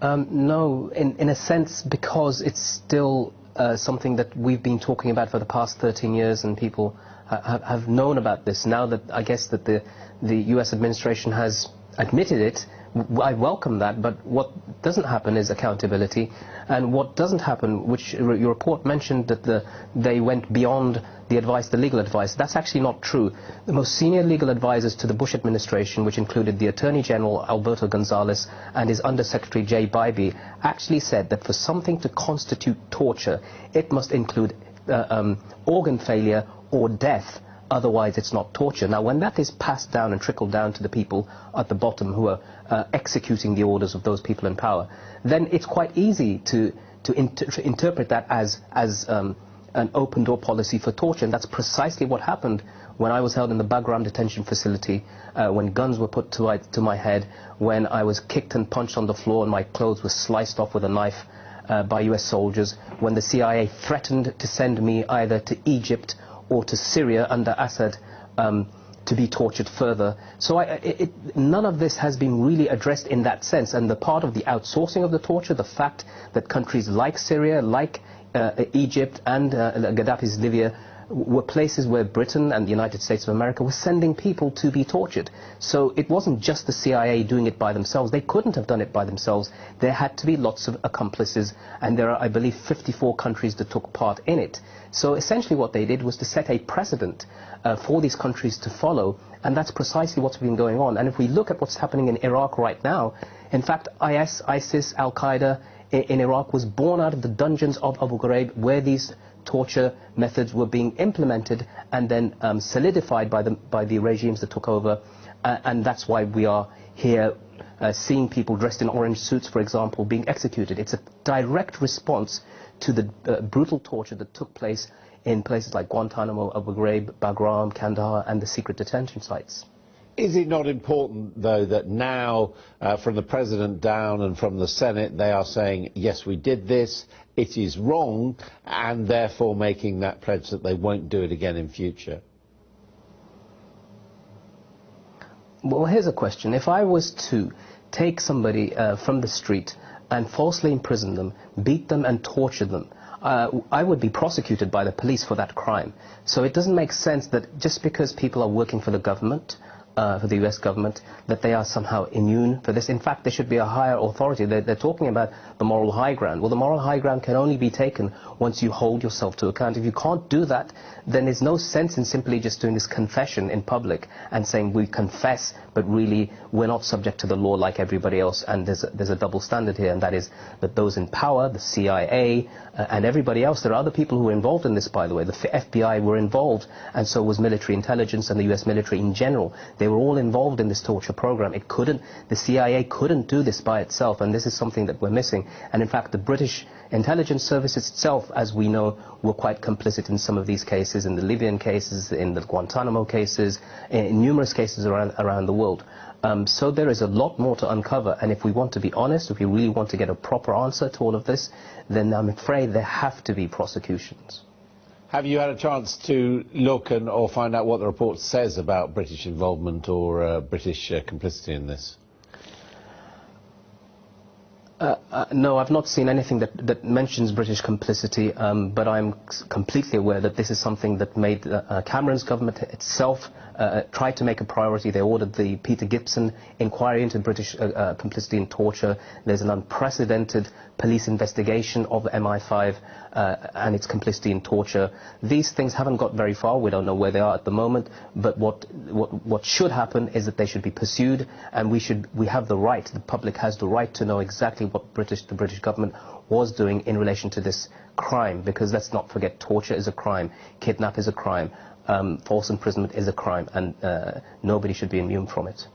No, in a sense, because it's still something that we've been talking about for the past 13 years, and people have known about this. Now that I guess that the US administration has admitted it, I welcome that, but what doesn't happen is accountability. And what doesn't happen, which your report mentioned that they went beyond the advice, the legal advice, that's actually not true. The most senior legal advisors to the Bush administration, which included the Attorney General Alberto Gonzales and his Undersecretary Jay Bybee, actually said that for something to constitute torture, it must include organ failure or death. Otherwise, it's not torture. Now, when that is passed down and trickled down to the people at the bottom who are executing the orders of those people in power, then it's quite easy to interpret that as an open-door policy for torture. And that's precisely what happened when I was held in the Bagram detention facility, when guns were put to my head, when I was kicked and punched on the floor and my clothes were sliced off with a knife by US soldiers, when the CIA threatened to send me either to Egypt or to Syria under Assad to be tortured further. So none of this has been really addressed in that sense. And the part of the outsourcing of the torture, the fact that countries like Syria, like Egypt and Gaddafi's Libya were places where Britain and the United States of America were sending people to be tortured. So it wasn't just the CIA doing it by themselves. They couldn't have done it by themselves. There had to be lots of accomplices, and there are, I believe, 54 countries that took part in it. So essentially what they did was to set a precedent for these countries to follow, and that's precisely what's been going on. And if we look at what's happening in Iraq right now, in fact, IS, ISIS, Al-Qaeda in Iraq was born out of the dungeons of Abu Ghraib, where these torture methods were being implemented and then solidified by the regimes that took over, and that's why we are here seeing people dressed in orange suits, for example, being executed. It's a direct response to the brutal torture that took place in places like Guantanamo, Abu Ghraib, Bagram, Kandahar, and the secret detention sites. Is it not important, though, that now, from the President down and from the Senate, they are saying, yes, we did this, it is wrong, and therefore making that pledge that they won't do it again in future? Well, here's a question. If I was to take somebody from the street and falsely imprison them, beat them and torture them, I would be prosecuted by the police for that crime. So it doesn't make sense that just because people are working for the government, for the US government, that they are somehow immune for this. In fact, there should be a higher authority. They're talking about the moral high ground. Well, the moral high ground can only be taken once you hold yourself to account. If you can't do that, then there's no sense in simply just doing this confession in public and saying we confess, but really we're not subject to the law like everybody else. And there's a double standard here, and that is that those in power, the CIA, and everybody else, there are other people who are involved in this, by the way. The FBI were involved, and so was military intelligence and the US military in general. They were all involved in this torture program. The CIA couldn't do this by itself, and this is something that we're missing. And in fact, the British intelligence service itself, as we know, were quite complicit in some of these cases, in the Libyan cases, in the Guantanamo cases, in numerous cases around the world. So there is a lot more to uncover, and if we want to be honest, if we really want to get a proper answer to all of this, then I'm afraid there have to be prosecutions. Have you had a chance to look or find out what the report says about British involvement or British complicity in this? No, I've not seen anything that mentions British complicity, but I'm completely aware that this is something that made Cameron's government itself tried to make a priority. They ordered the Peter Gibson inquiry into British complicity in torture. There's an unprecedented police investigation of MI5 and its complicity in torture. These things haven't got very far. We don't know where they are at the moment, but what should happen is that they should be pursued, and we have the right, the public has the right to know exactly what the British government was doing in relation to this crime, because let's not forget, torture is a crime, kidnap is a crime, false imprisonment is a crime, and nobody should be immune from it.